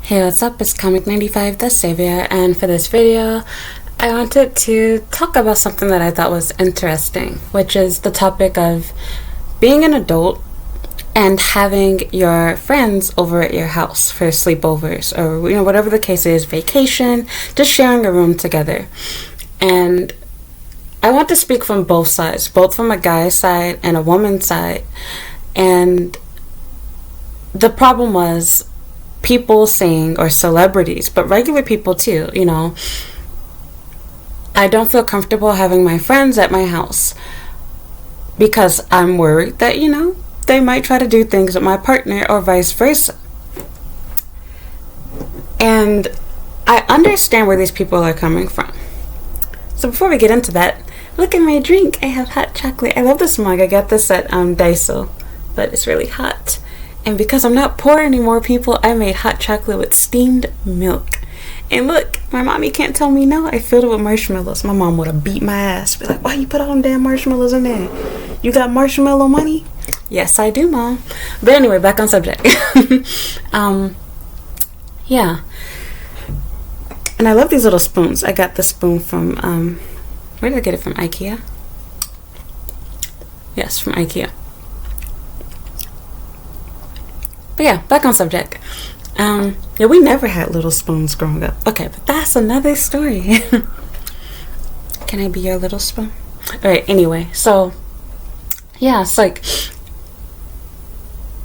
Hey, what's up? It's Comic 95 the Savior, and for this video I wanted to talk about something that I thought was interesting, which is the topic of being an adult and having your friends over at your house for sleepovers, or whatever the case is, vacation, just sharing a room together. And I want to speak from both sides, both from a guy's side and a woman's side. And the problem was people saying, or celebrities, but regular people too, I don't feel comfortable having my friends at my house because I'm worried that, they might try to do things with my partner or vice versa. And I understand where these people are coming from. So before we get into that, look at my drink. I have hot chocolate. I love this mug. I got this at Daiso, but it's really hot. And because I'm not poor anymore, people, I made hot chocolate with steamed milk. And look, my mommy can't tell me no. I filled it with marshmallows. My mom would have beat my ass. Be like, why you put all them damn marshmallows in there? You got marshmallow money? Yes, I do, Mom. But anyway, back on subject. Yeah. And I love these little spoons. I got the spoon from, where did I get it from? IKEA? Yes, from IKEA. But yeah, back on subject. Yeah, we never had little spoons growing up. Okay, but that's another story. Can I be your little spoon? Alright, anyway, so yeah, it's like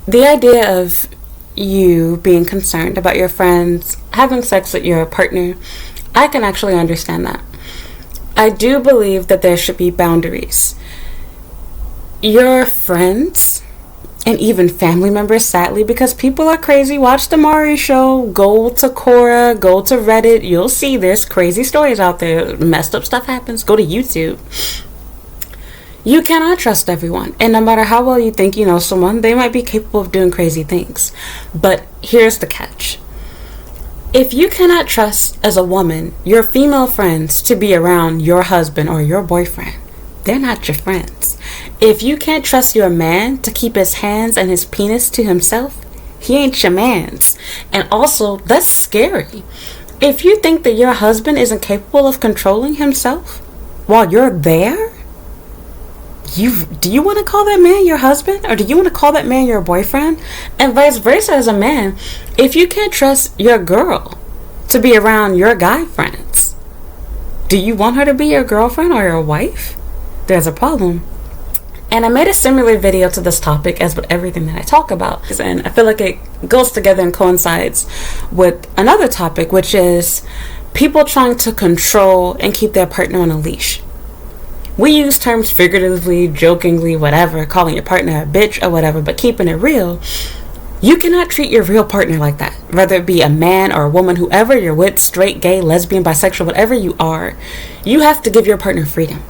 the idea of you being concerned about your friends having sex with your partner, I can actually understand that. I do believe that there should be boundaries. Your friends and even family members, sadly, because people are crazy. Watch the Maury show, go to Quora, go to Reddit. You'll see there's crazy stories out there. Messed up stuff happens. Go to YouTube. You cannot trust everyone. And no matter how well you think you know someone, they might be capable of doing crazy things. But here's the catch. If you cannot trust, as a woman, your female friends to be around your husband or your boyfriend, they're not your friends. If you can't trust your man to keep his hands and his penis to himself, he ain't your man's. And also, that's scary. If you think that your husband isn't capable of controlling himself while you're there, do you want to call that man your husband? Or do you want to call that man your boyfriend? And vice versa as a man. If you can't trust your girl to be around your guy friends, do you want her to be your girlfriend or your wife? There's a problem. And I made a similar video to this topic as with everything that I talk about. And I feel like it goes together and coincides with another topic, which is people trying to control and keep their partner on a leash. We use terms figuratively, jokingly, whatever, calling your partner a bitch or whatever, but keeping it real, you cannot treat your real partner like that. Whether it be a man or a woman, whoever you're with, straight, gay, lesbian, bisexual, whatever you are, you have to give your partner freedom.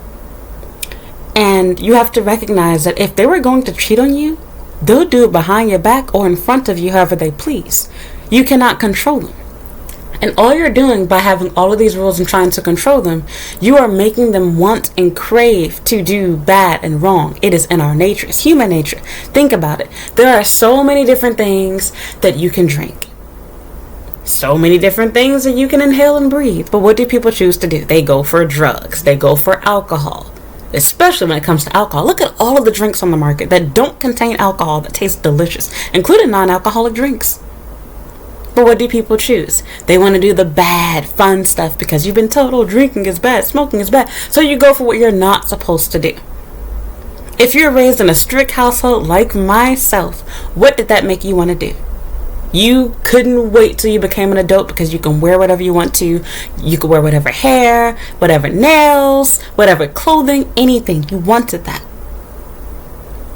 And you have to recognize that if they were going to cheat on you, they'll do it behind your back or in front of you, however they please. You cannot control them. And all you're doing by having all of these rules and trying to control them, you are making them want and crave to do bad and wrong. It is in our nature. It's human nature. Think about it. There are so many different things that you can drink. So many different things that you can inhale and breathe. But what do people choose to do? They go for drugs. They go for alcohol. Especially when it comes to alcohol. Look at all of the drinks on the market that don't contain alcohol that taste delicious, including non-alcoholic drinks. But what do people choose? They want to do the bad, fun stuff because you've been told, oh, drinking is bad, smoking is bad. So you go for what you're not supposed to do. If you're raised in a strict household like myself, what did that make you want to do? You couldn't wait till you became an adult because you can wear whatever you want to. You could wear whatever hair, whatever nails, whatever clothing, anything. You wanted that.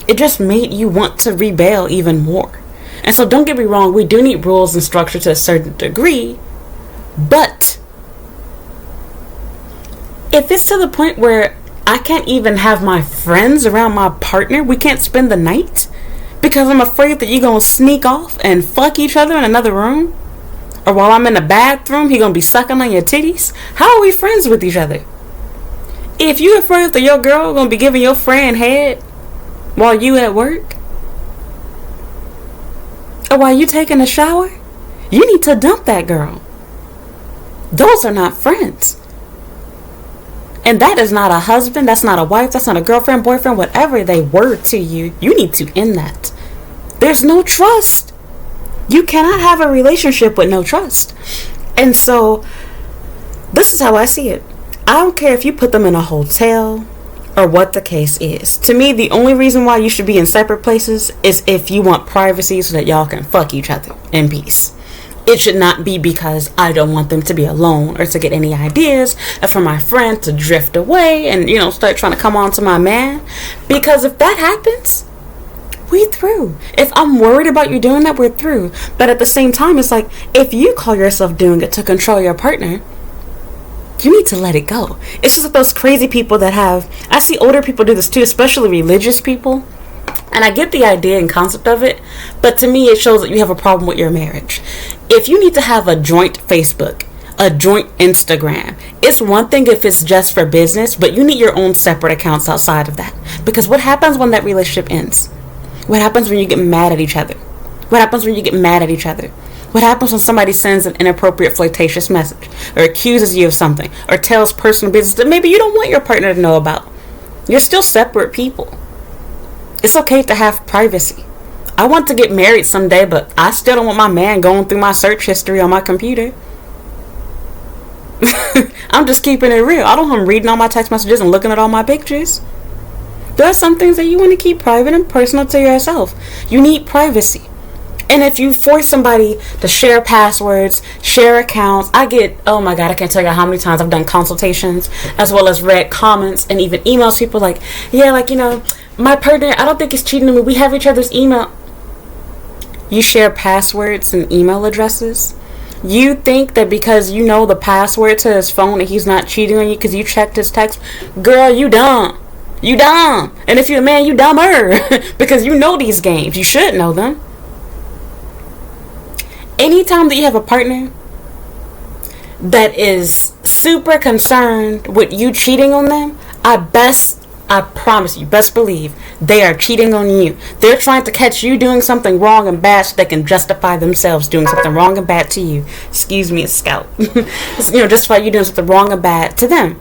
It just made you want to rebel even more. And so don't get me wrong, we do need rules and structure to a certain degree. But if it's to the point where I can't even have my friends around my partner, we can't spend the night, because I'm afraid that you're going to sneak off and fuck each other in another room. Or while I'm in the bathroom, you're going to be sucking on your titties. How are we friends with each other? If you're afraid that your girl going to be giving your friend head while you at work, or while you taking a shower, you need to dump that girl. Those are not friends. And that is not a husband, that's not a wife, that's not a girlfriend, boyfriend, whatever they were to you. You need to end that. There's no trust. You cannot have a relationship with no trust. And so, this is how I see it. I don't care if you put them in a hotel or what the case is. To me, the only reason why you should be in separate places is if you want privacy so that y'all can fuck each other in peace. It should not be because I don't want them to be alone or to get any ideas, or for my friend to drift away and, start trying to come on to my man. Because if that happens, we through. If I'm worried about you doing that, we're through. But at the same time, it's like, if you call yourself doing it to control your partner, you need to let it go. It's just like those crazy people that I see older people do this too, especially religious people. And I get the idea and concept of it, but to me it shows that you have a problem with your marriage. If you need to have a joint Facebook, a joint Instagram, it's one thing if it's just for business, but you need your own separate accounts outside of that. Because what happens when that relationship ends? What happens when you get mad at each other? What happens when you get mad at each other? What happens when somebody sends an inappropriate flirtatious message, or accuses you of something, or tells personal business that maybe you don't want your partner to know about? You're still separate people. It's okay to have privacy. I want to get married someday, but I still don't want my man going through my search history on my computer. I'm just keeping it real. I don't want him reading all my text messages and looking at all my pictures. There are some things that you want to keep private and personal to yourself. You need privacy. And if you force somebody to share passwords, share accounts, oh my God, I can't tell you how many times I've done consultations as well as read comments and even emails. People like, my partner, I don't think he's cheating on me. We have each other's email. You share passwords and email addresses. You think that because you know the password to his phone that he's not cheating on you because you checked his text? Girl, you dumb. You dumb. And if you're a man, you dumber. Because you know these games. You should know them. Anytime that you have a partner that is super concerned with you cheating on them, I promise you, best believe, they are cheating on you. They're trying to catch you doing something wrong and bad so they can justify themselves doing something wrong and bad to you. Excuse me, Scout. Justify you doing something wrong and bad to them.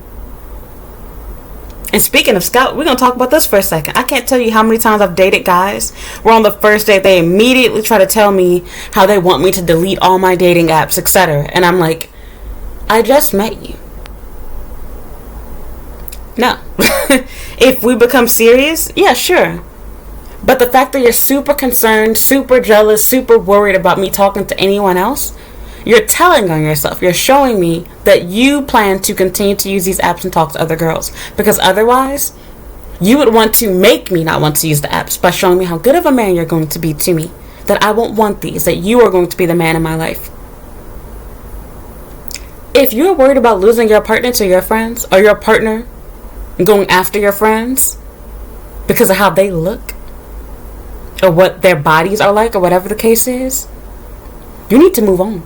And speaking of Scout, we're going to talk about this for a second. I can't tell you how many times I've dated guys where on the first date they immediately try to tell me how they want me to delete all my dating apps, etc. And I'm like, I just met you. No. If we become serious, yeah, sure. But the fact that you're super concerned, super jealous, super worried about me talking to anyone else, you're telling on yourself. You're showing me that you plan to continue to use these apps and talk to other girls. Because otherwise, you would want to make me not want to use the apps by showing me how good of a man you're going to be to me. That I won't want these. That you are going to be the man in my life. If you're worried about losing your partner to your friends, or your partner going after your friends because of how they look, or what their bodies are like, or whatever the case is, you need to move on.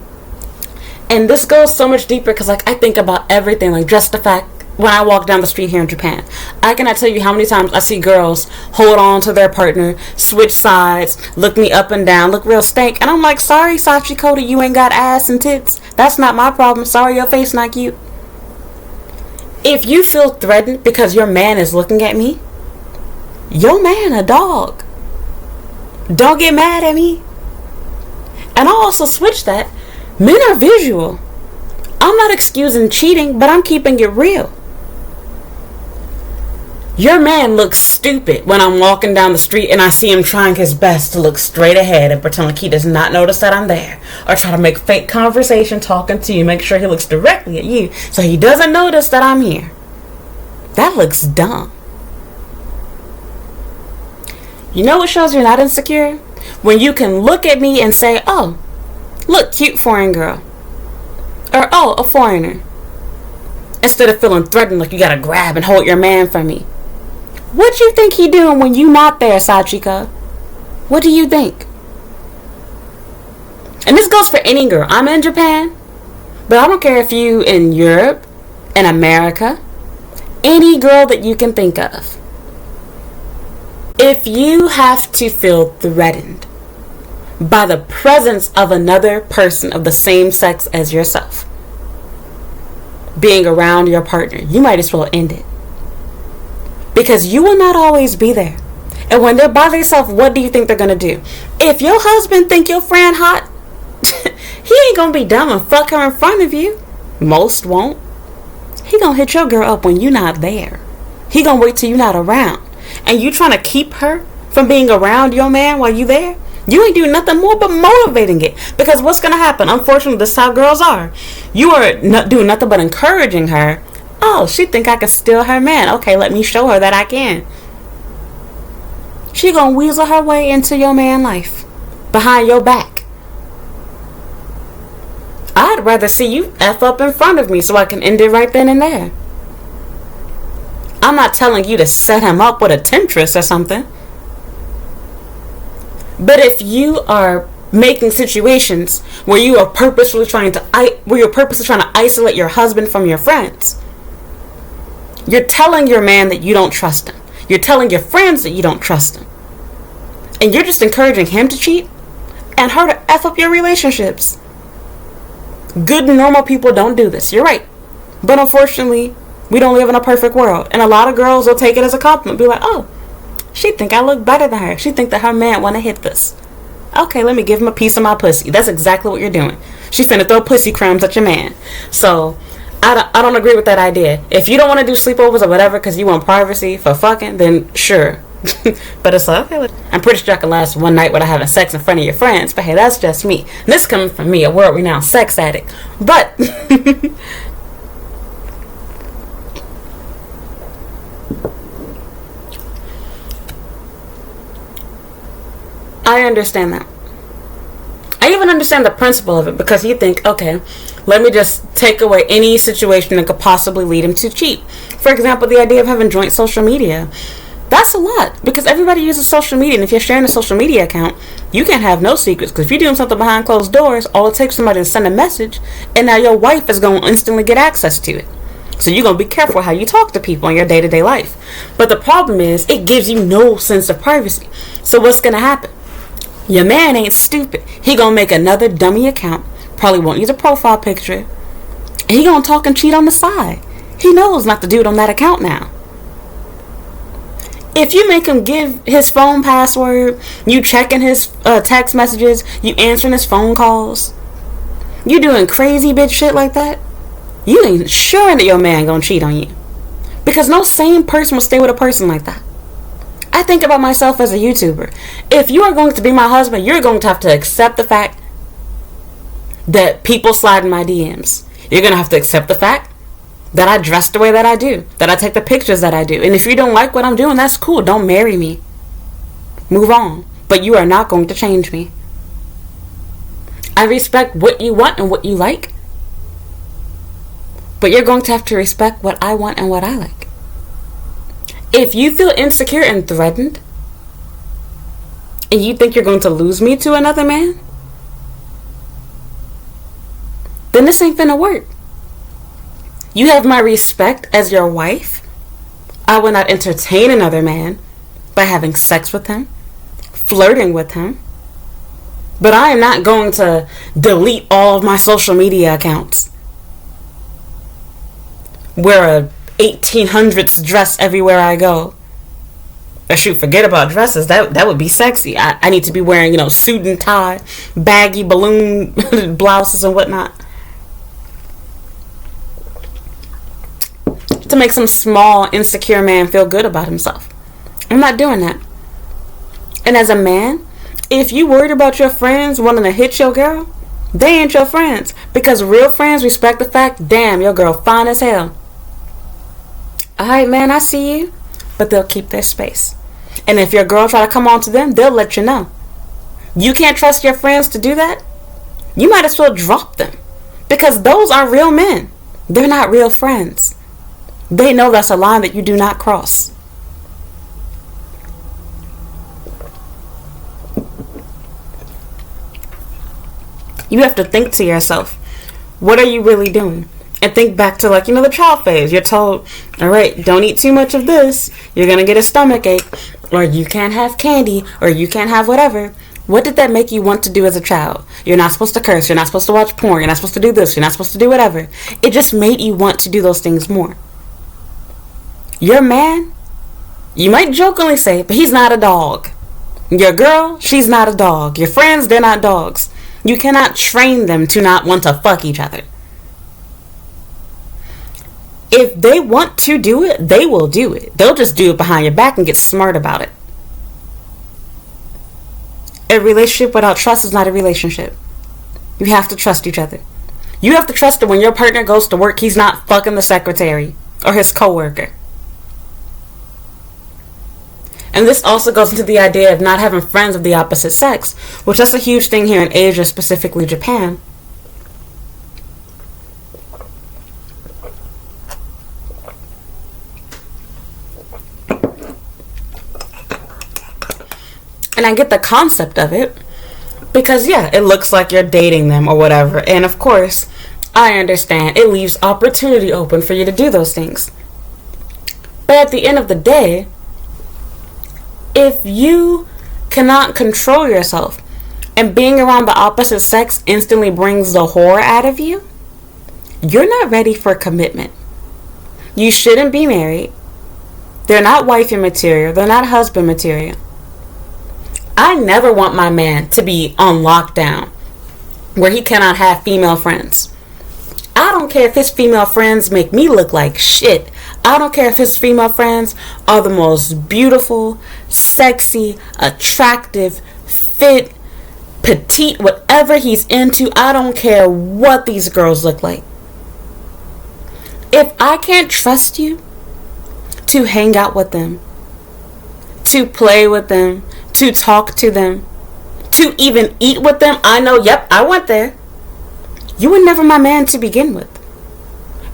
And this goes so much deeper because, I think about everything. Just the fact, when I walk down the street here in Japan, I cannot tell you how many times I see girls hold on to their partner, switch sides, look me up and down, look real stank. And I'm like, sorry, Sachiko, that you ain't got ass and tits. That's not my problem. Sorry, your face not cute. If you feel threatened because your man is looking at me, your man a dog. Don't get mad at me. And I'll also switch that. Men are visual. I'm not excusing cheating, but I'm keeping it real. Your man looks stupid when I'm walking down the street and I see him trying his best to look straight ahead and pretend like he does not notice that I'm there. Or try to make fake conversation talking to you, make sure he looks directly at you so he doesn't notice that I'm here. That looks dumb. You know what shows you're not insecure? When you can look at me and say, oh, look, cute foreign girl. Or, oh, a foreigner. Instead of feeling threatened like you gotta grab and hold your man from me. What you think he doing when you not there, Sachika? What do you think? And this goes for any girl. I'm in Japan, but I don't care if you in Europe, in America, any girl that you can think of. If you have to feel threatened by the presence of another person of the same sex as yourself being around your partner, you might as well end it. Because you will not always be there. And when they're by themselves, what do you think they're going to do? If your husband think your friend hot, he ain't going to be dumb and fuck her in front of you. Most won't. He going to hit your girl up when you not there. He going to wait till you not around. And you trying to keep her from being around your man while you there? You ain't doing nothing more but motivating it. Because what's going to happen? Unfortunately, this is how girls are. You are not doing nothing but encouraging her. Oh, she think I can steal her man. Okay, let me show her that I can. She gonna weasel her way into your man life. Behind your back. I'd rather see you F up in front of me so I can end it right then and there. I'm not telling you to set him up with a temptress or something. But if you are making situations where you are purposely trying to isolate your husband from your friends, you're telling your man that you don't trust him. You're telling your friends that you don't trust him. And you're just encouraging him to cheat and her to F up your relationships. Good normal people don't do this. You're right. But unfortunately, we don't live in a perfect world. And a lot of girls will take it as a compliment. Be like, oh, she think I look better than her. She think that her man want to hit this. Okay, let me give him a piece of my pussy. That's exactly what you're doing. She finna throw pussy crumbs at your man. So, I don't agree with that idea. If you don't want to do sleepovers or whatever because you want privacy for fucking, then sure. But it's like, okay, I'm pretty sure I can last one night without having sex in front of your friends. But hey, that's just me. And this coming from me, a world-renowned sex addict. But I understand that. I even understand the principle of it because you think, okay, let me just take away any situation that could possibly lead him to cheat. For example, the idea of having joint social media. That's a lot because everybody uses social media, and if you're sharing a social media account, you can't have no secrets because if you're doing something behind closed doors, all it takes is somebody to send a message, and now your wife is going to instantly get access to it. So you're going to be careful how you talk to people in your day-to-day life. But the problem is it gives you no sense of privacy. So what's going to happen? Your man ain't stupid. He gonna make another dummy account. Probably won't use a profile picture. And he gonna talk and cheat on the side. He knows not to do it on that account now. If you make him give his phone password, you checking his text messages, you answering his phone calls, you doing crazy bitch shit like that, you ain't sure that your man gonna cheat on you. Because no sane person will stay with a person like that. I think about myself as a YouTuber. If you are going to be my husband, you're going to have to accept the fact that people slide in my DMs. You're going to have to accept the fact that I dress the way that I do, that I take the pictures that I do. And if you don't like what I'm doing, that's cool. Don't marry me. Move on. But you are not going to change me. I respect what you want and what you like. But you're going to have to respect what I want and what I like. If you feel insecure and threatened, and you think you're going to lose me to another man, then this ain't finna work. You have my respect as your wife. I will not entertain another man by having sex with him, flirting with him. But I am not going to delete all of my social media accounts. Wear a 1800s dress everywhere I go. Or shoot, forget about dresses. That would be sexy. I need to be wearing, suit and tie, baggy balloon blouses and whatnot. To make some small, insecure man feel good about himself. I'm not doing that. And as a man, if you worried about your friends wanting to hit your girl, they ain't your friends. Because real friends respect the fact, damn, your girl fine as hell. Alright, man, I see you. But they'll keep their space. And if your girl try to come on to them, they'll let you know. You can't trust your friends to do that? You might as well drop them. Because those are real men. They're not real friends. They know that's a line that you do not cross. You have to think to yourself, what are you really doing? And think back to the child phase. You're told, all right, don't eat too much of this. You're going to get a stomach ache. Or you can't have candy. Or you can't have whatever. What did that make you want to do as a child? You're not supposed to curse. You're not supposed to watch porn. You're not supposed to do this. You're not supposed to do whatever. It just made you want to do those things more. Your man, you might jokingly say, but he's not a dog. Your girl, she's not a dog. Your friends, they're not dogs. You cannot train them to not want to fuck each other. If they want to do it, they will do it. They'll just do it behind your back and get smart about it. A relationship without trust is not a relationship. You have to trust each other. You have to trust that when your partner goes to work, he's not fucking the secretary or his coworker. And this also goes into the idea of not having friends of the opposite sex, which that's a huge thing here in Asia, specifically Japan. And I get the concept of it because, yeah, it looks like you're dating them or whatever. And of course, I understand it leaves opportunity open for you to do those things. But at the end of the day, if you cannot control yourself and being around the opposite sex instantly brings the horror out of you, you're not ready for commitment. You shouldn't be married. They're not wifey material. They're not husband material. I never want my man to be on lockdown where he cannot have female friends. I don't care if his female friends make me look like shit. I don't care if his female friends are the most beautiful, sexy, attractive, fit, petite, whatever he's into. I don't care what these girls look like. If I can't trust you to hang out with them, to play with them, to talk to them, to even eat with them, I know, yep, I went there. You were never my man to begin with.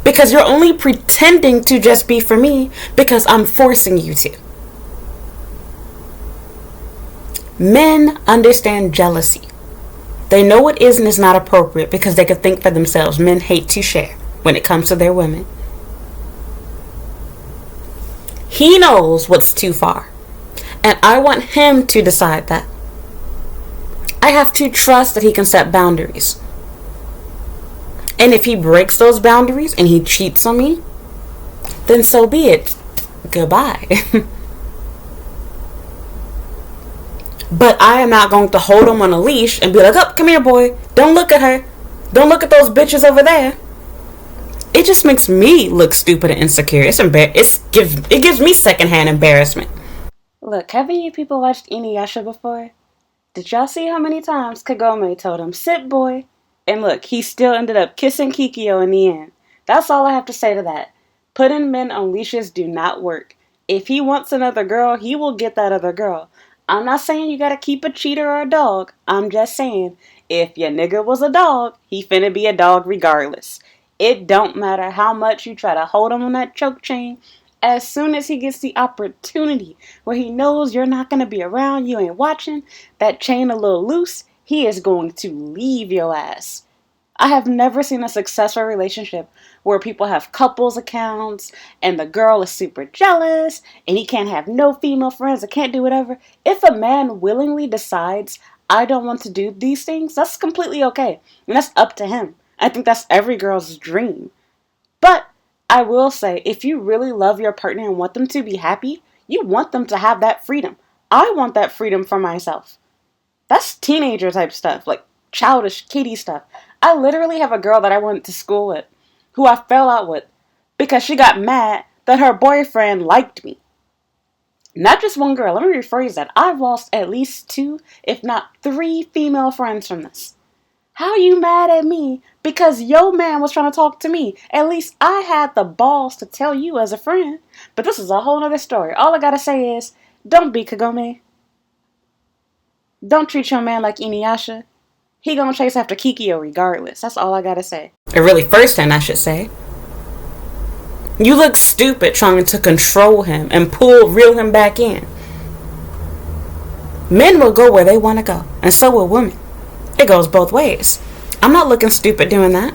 Because you're only pretending to just be for me because I'm forcing you to. Men understand jealousy. They know what is and is not appropriate because they can think for themselves. Men hate to share when it comes to their women. He knows what's too far. And I want him to decide that. I have to trust that he can set boundaries. And if he breaks those boundaries and he cheats on me, then so be it. Goodbye. But I am not going to hold him on a leash and be like, oh, come here, boy. Don't look at her. Don't look at those bitches over there. It just makes me look stupid and insecure. It gives me secondhand embarrassment. Look, haven't you people watched Inuyasha before? Did y'all see how many times Kagome told him, sit, boy? And look, he still ended up kissing Kikyo in the end. That's all I have to say to that. Putting men on leashes do not work. If he wants another girl, he will get that other girl. I'm not saying you gotta keep a cheater or a dog. I'm just saying, if your nigga was a dog, he finna be a dog regardless. It don't matter how much you try to hold him on that choke chain. As soon as he gets the opportunity where he knows you're not gonna be around, you ain't watching, that chain a little loose, he is going to leave your ass. I have never seen a successful relationship where people have couples accounts and the girl is super jealous and he can't have no female friends or can't do whatever. If a man willingly decides, I don't want to do these things, that's completely okay. And that's up to him. I think that's every girl's dream. But I will say, if you really love your partner and want them to be happy, you want them to have that freedom. I want that freedom for myself. That's teenager type stuff, like childish kitty stuff. I literally have a girl that I went to school with, who I fell out with, because she got mad that her boyfriend liked me. Not just one girl, let me rephrase that. I've lost at least 2, if not 3 female friends from this. How are you mad at me because your man was trying to talk to me? At least I had the balls to tell you as a friend. But this is a whole other story. All I gotta say is, don't be Kagome. Don't treat your man like Inuyasha. He gonna chase after Kikyo regardless. That's all I gotta say. Or really firsthand, I should say. You look stupid trying to control him and reel him back in. Men will go where they want to go, and so will women. It goes both ways. I'm not looking stupid doing that.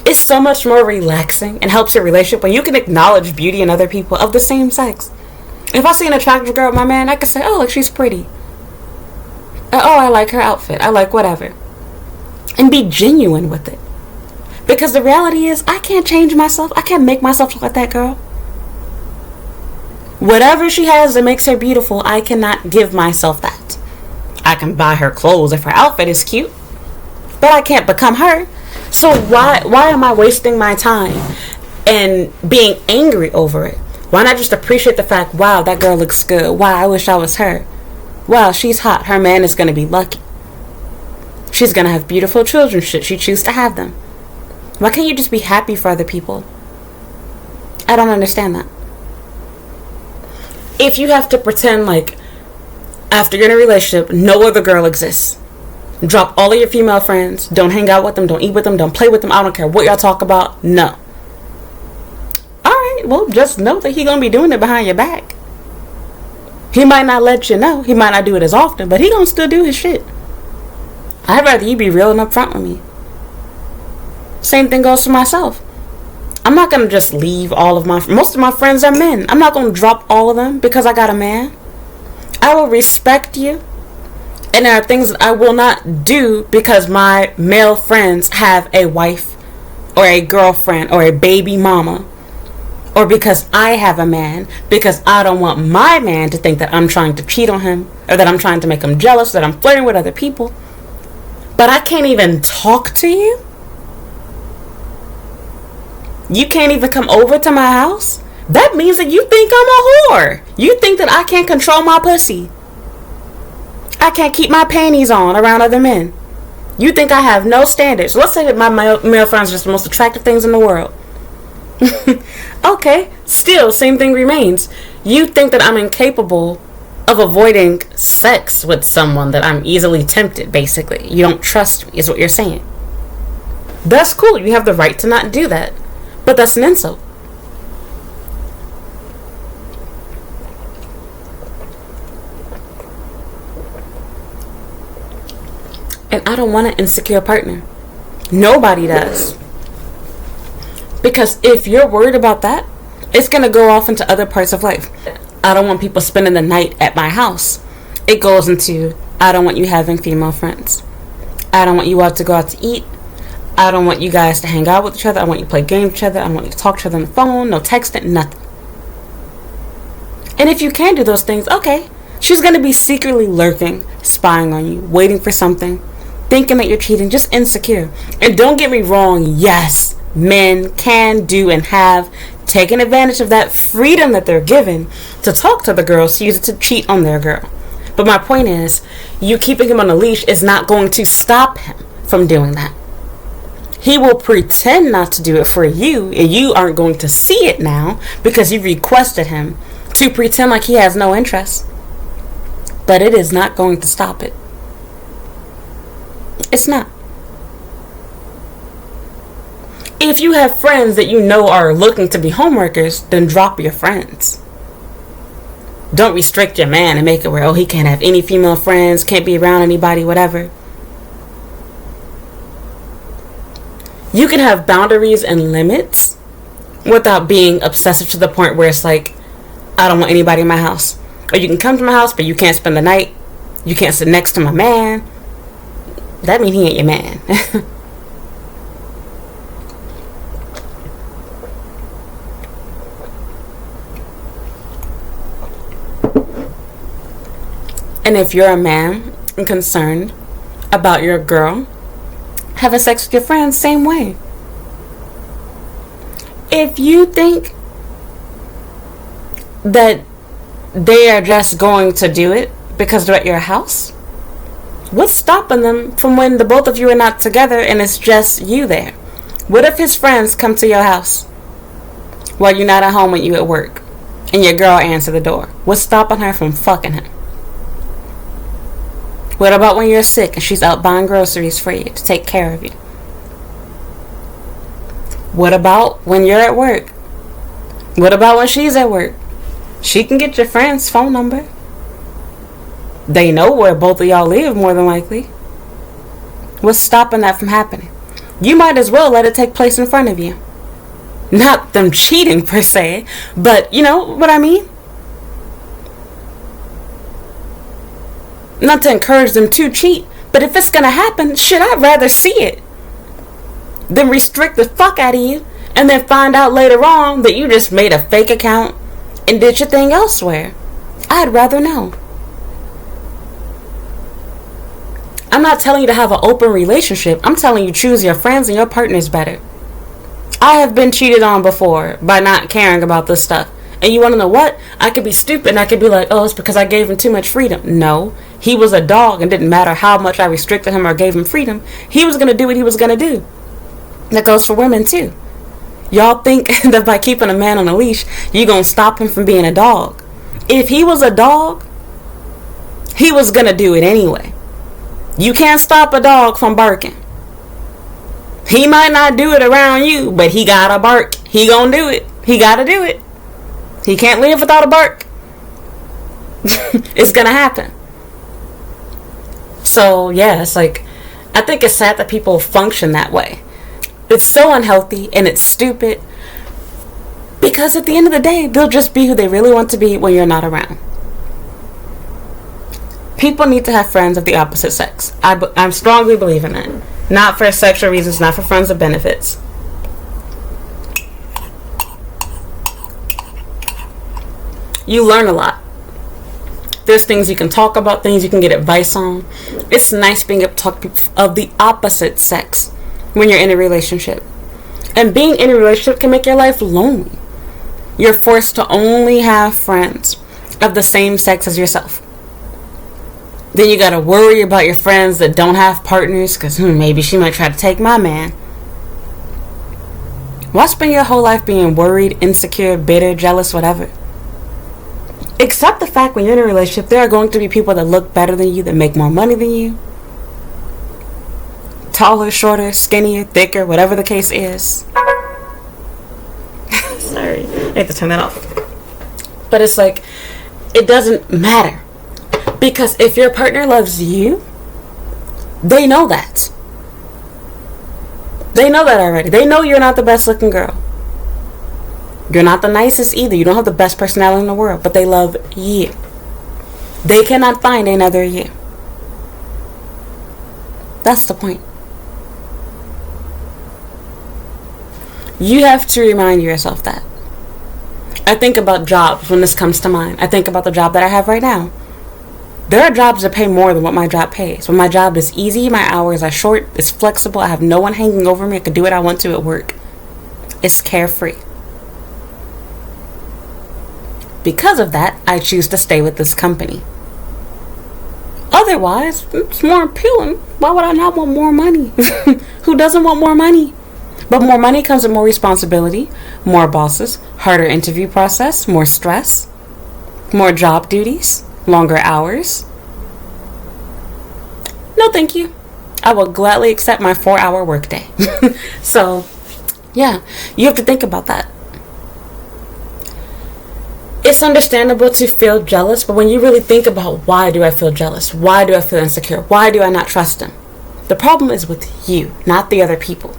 It's so much more relaxing and helps your relationship when you can acknowledge beauty in other people of the same sex. If I see an attractive girl with my man, I can say, oh, look, she's pretty. Oh, I like her outfit. I like whatever. And be genuine with it. Because the reality is, I can't change myself. I can't make myself look like that girl. Whatever she has that makes her beautiful, I cannot give myself that. I can buy her clothes if her outfit is cute, but I can't become her. So why am I wasting my time and being angry over it? Why not just appreciate the fact, wow, that girl looks good. Wow, I wish I was her. Wow, she's hot. Her man is going to be lucky. She's going to have beautiful children should she choose to have them. Why can't you just be happy for other people? I don't understand that. If you have to pretend like after you're in a relationship, no other girl exists. Drop all of your female friends. Don't hang out with them. Don't eat with them. Don't play with them. I don't care what y'all talk about. No. Alright, well, just know that he gonna be doing it behind your back. He might not let you know. He might not do it as often, but he gonna still do his shit. I'd rather you be real and upfront with me. Same thing goes for myself. I'm not gonna just leave most of my friends are men. I'm not gonna drop all of them because I got a man. I will respect you. And there are things that I will not do because my male friends have a wife or a girlfriend or a baby mama, or because I have a man, because I don't want my man to think that I'm trying to cheat on him or that I'm trying to make him jealous, that I'm flirting with other people. But I can't even talk to you. You can't even come over to my house. That means that you think I'm a whore. You think that I can't control my pussy. I can't keep my panties on around other men. You think I have no standards. Let's say that my male friends are just the most attractive things in the world. Okay, still, same thing remains. You think that I'm incapable of avoiding sex with someone, that I'm easily tempted, basically. You don't trust me, is what you're saying. That's cool. You have the right to not do that. But that's an insult. And I don't want an insecure partner. Nobody does. Because if you're worried about that, it's going to go off into other parts of life. I don't want people spending the night at my house. It goes into, I don't want you having female friends. I don't want you out to go out to eat. I don't want you guys to hang out with each other. I want you to play games with each other. I want you to talk to each other on the phone. No texting, nothing. And if you can do those things, okay. She's going to be secretly lurking, spying on you, waiting for something, thinking that you're cheating, just insecure. And don't get me wrong, yes, men can do and have taken advantage of that freedom that they're given to talk to the girls, to use it to cheat on their girl. But my point is, you keeping him on a leash is not going to stop him from doing that. He will pretend not to do it for you, and you aren't going to see it now because you requested him to pretend like he has no interest. But it is not going to stop it. It's not. If you have friends that you know are looking to be homeworkers, then drop your friends. Don't restrict your man and make it where, oh, he can't have any female friends, can't be around anybody, whatever. You can have boundaries and limits without being obsessive to the point where it's like, I don't want anybody in my house. Or you can come to my house, but you can't spend the night. You can't sit next to my man. That means he ain't your man. And if you're a man and concerned about your girl having sex with your friends, same way. If you think that they are just going to do it because they're at your house, what's stopping them from when the both of you are not together and it's just you there? What if his friends come to your house while you're not at home and you at work and your girl answer the door? What's stopping her from fucking him? What about when you're sick and she's out buying groceries for you to take care of you? What about when you're at work? What about when she's at work? She can get your friend's phone number. They know where both of y'all live, more than likely. What's stopping that from happening? You might as well let it take place in front of you. Not them cheating per se, but you know what I mean? Not to encourage them to cheat, but if it's gonna happen, shit, I'd rather see it than restrict the fuck out of you and then find out later on that you just made a fake account and did your thing elsewhere. I'd rather know. I'm not telling you to have an open relationship. I'm telling you choose your friends and your partners better. I have been cheated on before by not caring about this stuff. And you want to know what? I could be stupid and I could be like, oh, it's because I gave him too much freedom. No, he was a dog and didn't matter how much I restricted him or gave him freedom. He was going to do what he was going to do. That goes for women too. Y'all think that by keeping a man on a leash, you're going to stop him from being a dog. If he was a dog, he was going to do it anyway. You can't stop a dog from barking. He might not do it around you, but he gotta bark. He gonna do it. He gotta do it. He can't live without a bark. It's gonna happen. So yeah, it's like, I think it's sad that people function that way. It's so unhealthy and it's stupid, because at the end of the day, they'll just be who they really want to be when you're not around. People need to have friends of the opposite sex. I strongly believe in that. Not for sexual reasons, not for friends of benefits. You learn a lot. There's things you can talk about, things you can get advice on. It's nice being able to talk to people of the opposite sex when you're in a relationship. And being in a relationship can make your life lonely. You're forced to only have friends of the same sex as yourself. Then you gotta worry about your friends that don't have partners, because maybe she might try to take my man. Why spend your whole life being worried, insecure, bitter, jealous, whatever? Accept the fact when you're in a relationship, there are going to be people that look better than you, that make more money than you. Taller, shorter, skinnier, thicker, whatever the case is. Sorry, I have to turn that off. But it's like, it doesn't matter. Because if your partner loves you, they know that. They know that already. They know you're not the best looking girl. You're not the nicest either. You don't have the best personality in the world. But they love you. They cannot find another you. That's the point. You have to remind yourself that. I think about jobs when this comes to mind. I think about the job that I have right now. There are jobs that pay more than what my job pays. When my job is easy, my hours are short, it's flexible, I have no one hanging over me, I can do what I want to at work. It's carefree. Because of that, I choose to stay with this company. Otherwise, it's more appealing. Why would I not want more money? Who doesn't want more money? But more money comes with more responsibility, more bosses, harder interview process, more stress, more job duties, longer hours. No, thank you. I will gladly accept my 4-hour workday. So, yeah, you have to think about that. It's understandable to feel jealous, but when you really think about why do I feel jealous? Why do I feel insecure? Why do I not trust them? The problem is with you, not the other people.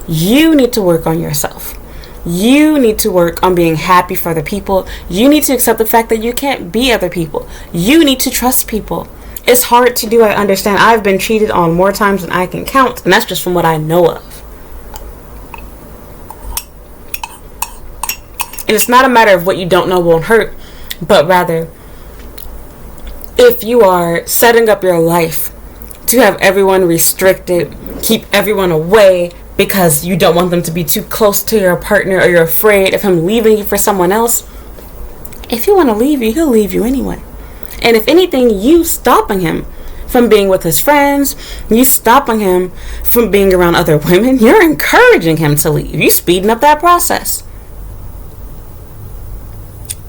You need to work on yourself. You need to work on being happy for other people. You need to accept the fact that you can't be other people. You need to trust people. It's hard to do, I understand. I've been cheated on more times than I can count, and that's just from what I know of. And it's not a matter of what you don't know won't hurt, but rather, if you are setting up your life to have everyone restricted, keep everyone away, because you don't want them to be too close to your partner, or you're afraid of him leaving you for someone else, if you want to leave you, he'll leave you anyway. And if anything, you stopping him from being with his friends, you stopping him from being around other women, you're encouraging him to leave. You speeding up that process.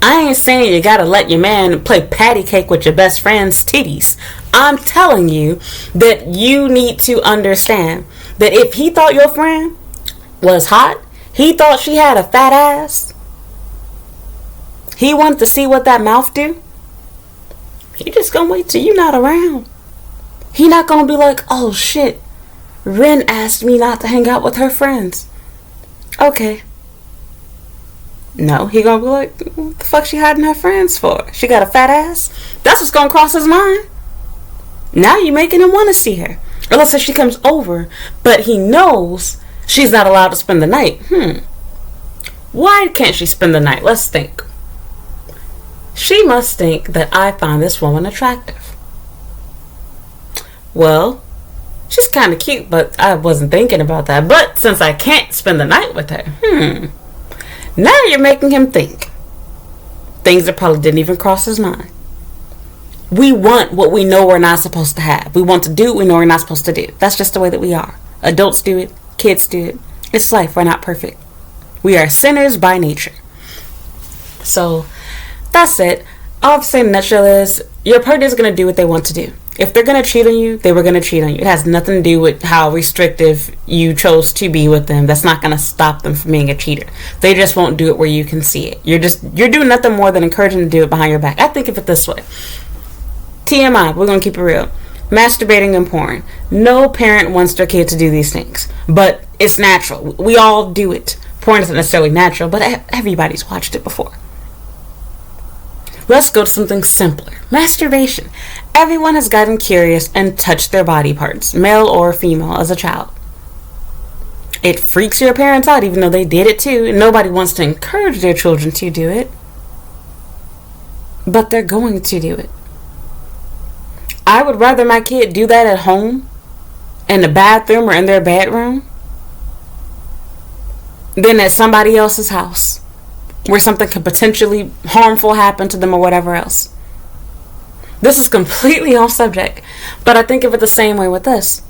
I ain't saying you gotta let your man play patty cake with your best friend's titties. I'm telling you that you need to understand that if he thought your friend was hot, he thought she had a fat ass, he wanted to see what that mouth do, he just gonna wait till you not around. He not gonna be like, oh shit, Ren asked me not to hang out with her friends. Okay. No, he gonna be like, what the fuck she hiding her friends for? She got a fat ass? That's what's gonna cross his mind. Now you're making him want to see her. Or let's say she comes over, but he knows she's not allowed to spend the night. Why can't she spend the night? Let's think. She must think that I find this woman attractive. Well, she's kind of cute, but I wasn't thinking about that. But since I can't spend the night with her, now you're making him think. Things that probably didn't even cross his mind. We want what we know we're not supposed to have. We want to do what we know we're not supposed to do. That's just the way that we are. Adults do it. Kids do it. It's life. We're not perfect. We are sinners by nature. So, that's it. All I'm saying in a nutshell is, your partner is going to do what they want to do. If they're going to cheat on you, they were going to cheat on you. It has nothing to do with how restrictive you chose to be with them. That's not going to stop them from being a cheater. They just won't do it where you can see it. You're doing nothing more than encouraging them to do it behind your back. I think of it this way. TMI, we're going to keep it real. Masturbating and porn. No parent wants their kid to do these things. But it's natural. We all do it. Porn isn't necessarily natural, but everybody's watched it before. Let's go to something simpler. Masturbation. Everyone has gotten curious and touched their body parts, male or female, as a child. It freaks your parents out, even though they did it too, and nobody wants to encourage their children to do it. But they're going to do it. I would rather my kid do that at home, in the bathroom or in their bedroom, than at somebody else's house, where something could potentially harmful happen to them or whatever else. This is completely off subject, but I think of it the same way with this.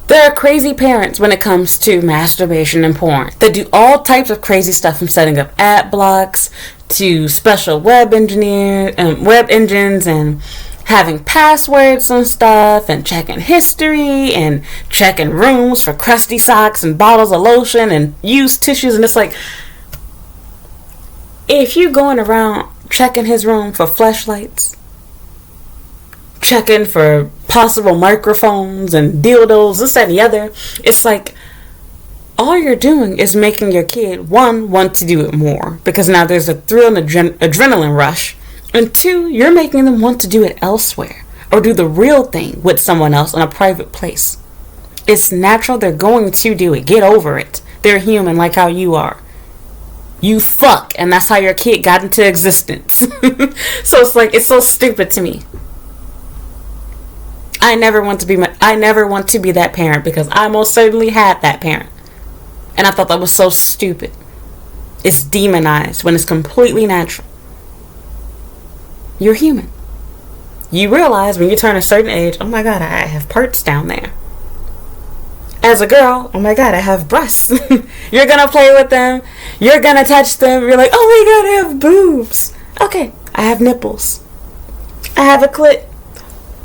There are crazy parents when it comes to masturbation and porn. They do all types of crazy stuff, from setting up ad blocks to special web engines and having passwords and stuff, and checking history and checking rooms for crusty socks and bottles of lotion and used tissues. And it's like, if you're going around checking his room for fleshlights, checking for possible microphones and dildos, this, that, and the other, it's like, all you're doing is making your kid, one, want to do it more, because now there's a thrill and adrenaline rush, and two, you're making them want to do it elsewhere, or do the real thing with someone else in a private place. It's natural. They're going to do it. Get over it. They're human like how you are. You fuck, and that's how your kid got into existence. So it's like, it's so stupid to me. I never want to be that parent, because I most certainly had that parent. And I thought that was so stupid. It's demonized when it's completely natural. You're human. You realize when you turn a certain age, oh my God, I have parts down there. As a girl, oh my God, I have breasts. You're gonna play with them. You're gonna touch them. You're like, oh my God, I have boobs. Okay, I have nipples. I have a clit.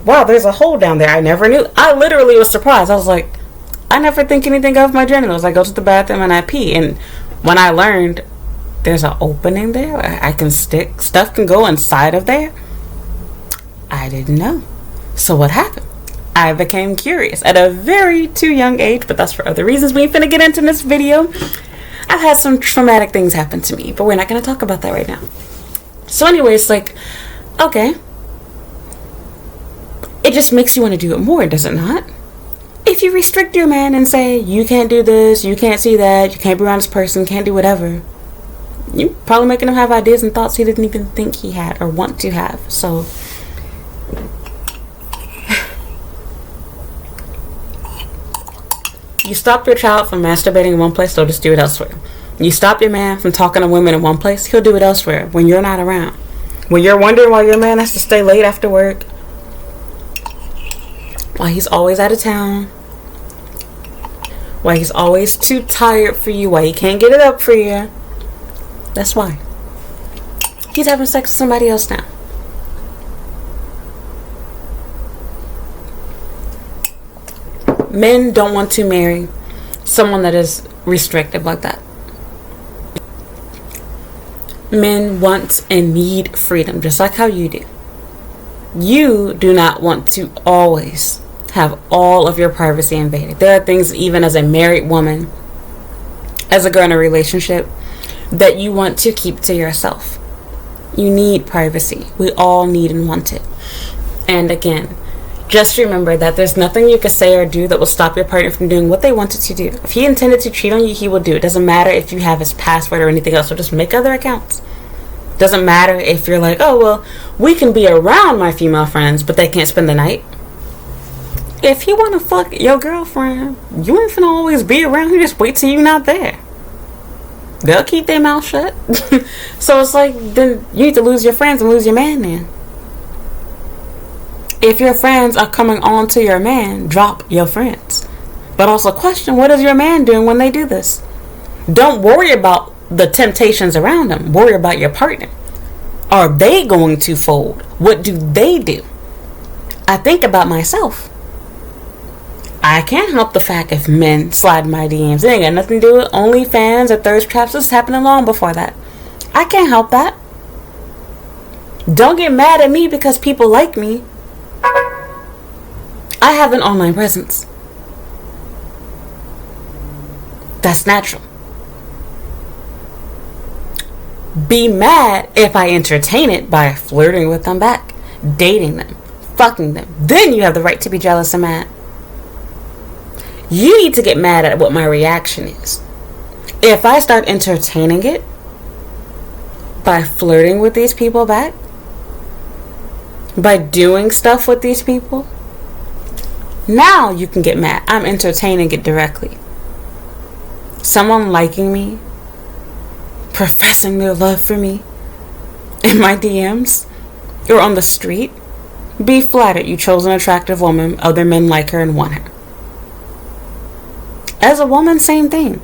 Wow, there's a hole down there. I never knew. I literally was surprised. I was like, I never think anything of my genitals. I go to the bathroom and I pee. And when I learned there's an opening there, I can stick, stuff can go inside of there, I didn't know. So what happened? I became curious at a very too young age, but that's for other reasons we ain't finna get into in this video. I've had some traumatic things happen to me, but we're not gonna talk about that right now. So anyway, it's like, okay, it just makes you want to do it more, does it not? If you restrict your man and say, you can't do this, you can't see that, you can't be around this person, can't do whatever, you're probably making him have ideas and thoughts he didn't even think he had or want to have. So you stop your child from masturbating in one place, they'll just do it elsewhere. You stop your man from talking to women in one place, he'll do it elsewhere when you're not around. When you're wondering why your man has to stay late after work, why he's always out of town, why he's always too tired for you, why he can't get it up for you, that's why. He's having sex with somebody else now. Men don't want to marry someone that is restrictive like that. Men want and need freedom, just like how you do. You do not want to always have all of your privacy invaded. There are things, even as a married woman, as a girl in a relationship, that you want to keep to yourself. You need privacy. We all need and want it. And again, just remember that there's nothing you can say or do that will stop your partner from doing what they wanted to do. If he intended to cheat on you, he will do it. Doesn't matter if you have his password or anything else, so just make other accounts. Doesn't matter if you're like, oh, well, we can be around my female friends, but they can't spend the night. If you want to fuck your girlfriend, you ain't finna always be around. You just wait till you're not there. They'll keep their mouth shut. So it's like, then you need to lose your friends and lose your man then. If your friends are coming on to your man, drop your friends. But also question, what is your man doing when they do this? Don't worry about the temptations around them. Worry about your partner. Are they going to fold? What do they do? I think about myself. I can't help the fact if men slide my DMs. It ain't got nothing to do with OnlyFans or thirst traps. This happening long before that. I can't help that. Don't get mad at me because people like me. I have an online presence. That's natural. Be mad if I entertain it by flirting with them back, dating them, fucking them. Then you have the right to be jealous and mad. You need to get mad at what my reaction is. If I start entertaining it by flirting with these people back, by doing stuff with these people, now you can get mad. I'm entertaining it directly. Someone liking me, professing their love for me in my DMs or on the street, be flattered. You chose an attractive woman. Other men like her and want her. As a woman, same thing.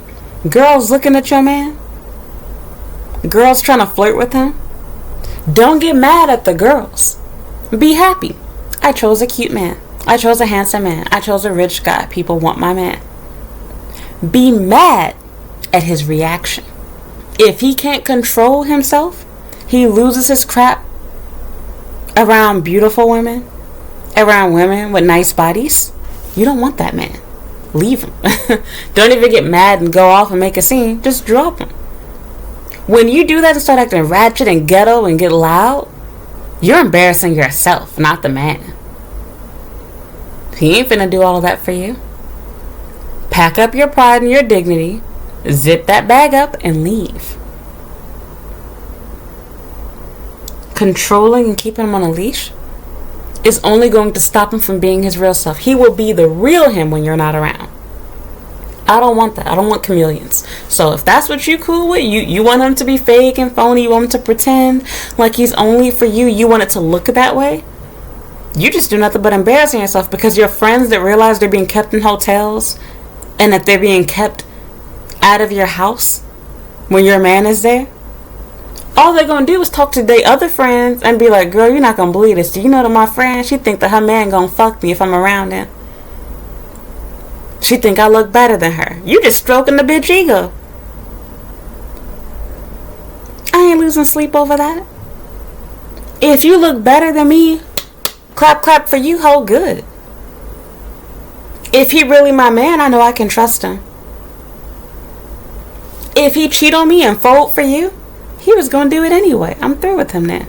Girls looking at your man. Girls trying to flirt with him. Don't get mad at the girls. Be happy. I chose a cute man. I chose a handsome man. I chose a rich guy. People want my man. Be mad at his reaction. If he can't control himself, he loses his crap around beautiful women, around women with nice bodies. You don't want that man. Leave him. Don't even get mad and go off and make a scene. Just drop him. When you do that and start acting ratchet and ghetto and get loud, you're embarrassing yourself, not the man. He ain't finna do all of that for you. Pack up your pride and your dignity, zip that bag up, and leave. Controlling and keeping him on a leash is only going to stop him from being his real self. He will be the real him when you're not around. I don't want that. I don't want chameleons. So if that's what you cool with, you want him to be fake and phony, you want him to pretend like he's only for you, you want it to look that way, you just do nothing but embarrassing yourself, because your friends that realize they're being kept in hotels and that they're being kept out of your house when your man is there, all they're gonna do is talk to their other friends and be like, girl, you're not gonna believe this. Do you know that my friend, she think that her man gonna fuck me if I'm around him. She think I look better than her. You just stroking the bitch ego. I ain't losing sleep over that. If you look better than me, clap clap for you, ho, good. If he really my man, I know I can trust him. If he cheat on me and fold for you, he was going to do it anyway. I'm through with him then.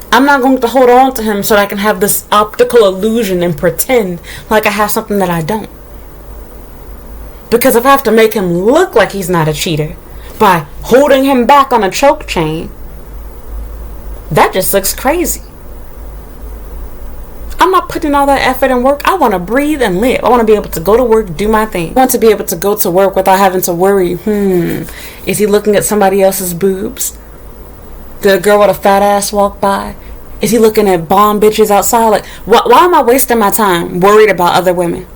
I'm not going to hold on to him so that I can have this optical illusion and pretend like I have something that I don't. Because if I have to make him look like he's not a cheater by holding him back on a choke chain, that just looks crazy. I'm not putting all that effort and work. I want to breathe and live. I want to be able to go to work, do my thing. I want to be able to go to work without having to worry, is he looking at somebody else's boobs? Did a girl with a fat ass walk by? Is he looking at bomb bitches outside? Like, why am I wasting my time worried about other women?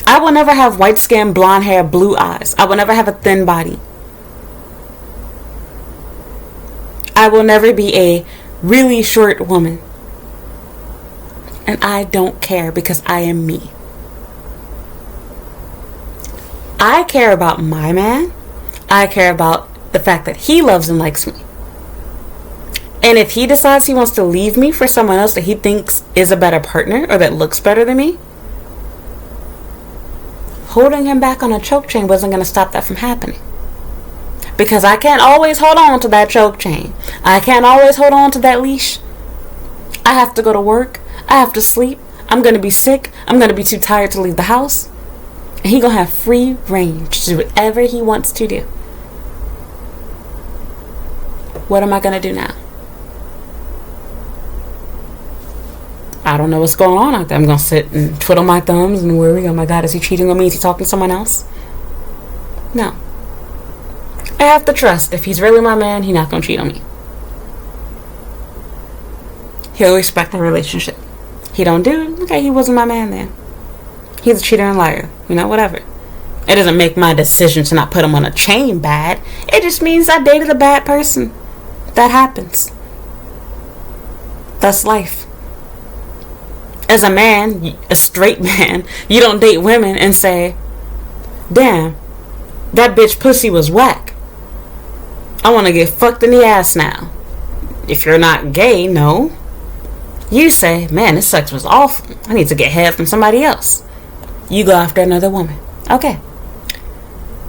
I will never have white skin, blonde hair, blue eyes. I will never have a thin body. I will never be a really short woman. And I don't care, because I am me. I care about my man. I care about the fact that he loves and likes me. And if he decides he wants to leave me for someone else that he thinks is a better partner or that looks better than me, holding him back on a choke chain wasn't going to stop that from happening. Because I can't always hold on to that choke chain. I can't always hold on to that leash. I have to go to work. I have to sleep. I'm going to be sick. I'm going to be too tired to leave the house. And he going to have free range to do whatever he wants to do. What am I going to do now? I don't know what's going on out there. I'm going to sit and twiddle my thumbs and worry, oh my God, is he cheating on me? Is he talking to someone else? No. I have to trust if he's really my man, he's not going to cheat on me. He'll respect the relationship. He don't do it, okay, he wasn't my man then. He's a cheater and liar. You know, whatever. It doesn't make my decision to not put him on a chain bad. It just means I dated a bad person. That happens. That's life. As a man, a straight man, you don't date women and say, damn, that bitch pussy was whack. I want to get fucked in the ass now. If you're not gay, no. You say, man, this sex was awful. I need to get head from somebody else. You go after another woman. Okay.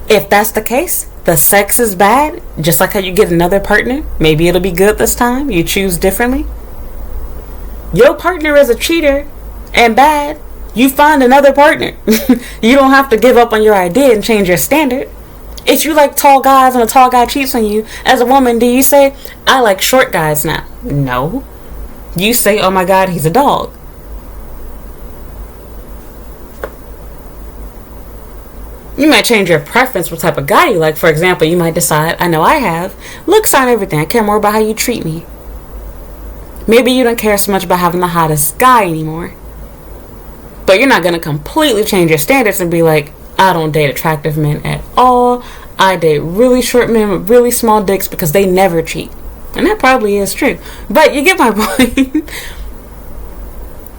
If that's the case, the sex is bad, just like how you get another partner. Maybe it'll be good this time. You choose differently. Your partner is a cheater and bad. You find another partner. You don't have to give up on your idea and change your standard. If you like tall guys and a tall guy cheats on you, as a woman, do you say, I like short guys now? No. You say, oh my God, he's a dog. You might change your preference what type of guy you like. For example, you might decide, I know I have, looks aren't everything. I care more about how you treat me. Maybe you don't care so much about having the hottest guy anymore. But you're not going to completely change your standards and be like, I don't date attractive men at all. I date really short men with really small dicks because they never cheat. And that probably is true. But you get my point.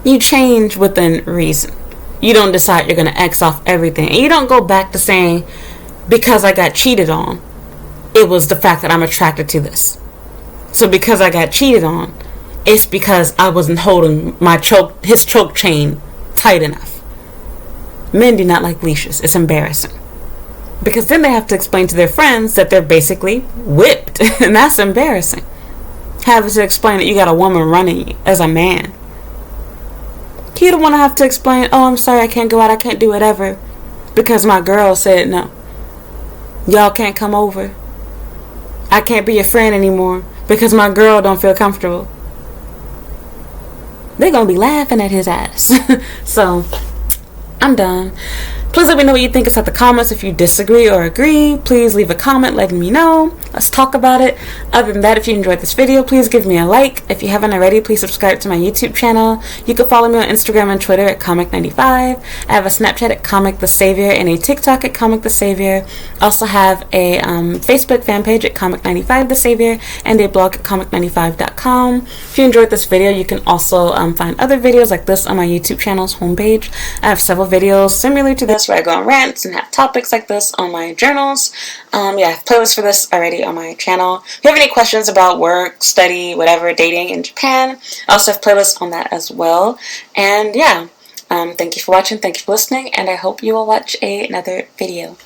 You change within reason. You don't decide you're going to X off everything. And you don't go back to saying, because I got cheated on, it was the fact that I'm attracted to this. So because I got cheated on, it's because I wasn't holding his choke chain tight enough. Men do not like leashes. It's embarrassing. Because then they have to explain to their friends that they're basically whipped. And that's embarrassing. Having to explain that you got a woman running you as a man. You don't want to have to explain, oh, I'm sorry, I can't go out, I can't do whatever. Because my girl said no. Y'all can't come over. I can't be your friend anymore because my girl don't feel comfortable. They're going to be laughing at his ass. So, I'm done. Please let me know what you think inside the comments. If you disagree or agree, please leave a comment letting me know. Let's talk about it. Other than that, if you enjoyed this video, please give me a like. If you haven't already, please subscribe to my YouTube channel. You can follow me on Instagram and Twitter at Comic95. I have a Snapchat at Comic the Savior and a TikTok at Comic the Savior. I also have a Facebook fan page at Comic95 the Savior and a blog at comic95.com. If you enjoyed this video, you can also find other videos like this on my YouTube channel's homepage. I have several videos similar to this where I go on rants and have topics like this on my journals. I have playlists for this already on my channel. If you have any questions about work, study, whatever, dating in Japan, I also have playlists on that as well. And yeah, thank you for watching, thank you for listening, and I hope you will watch another video.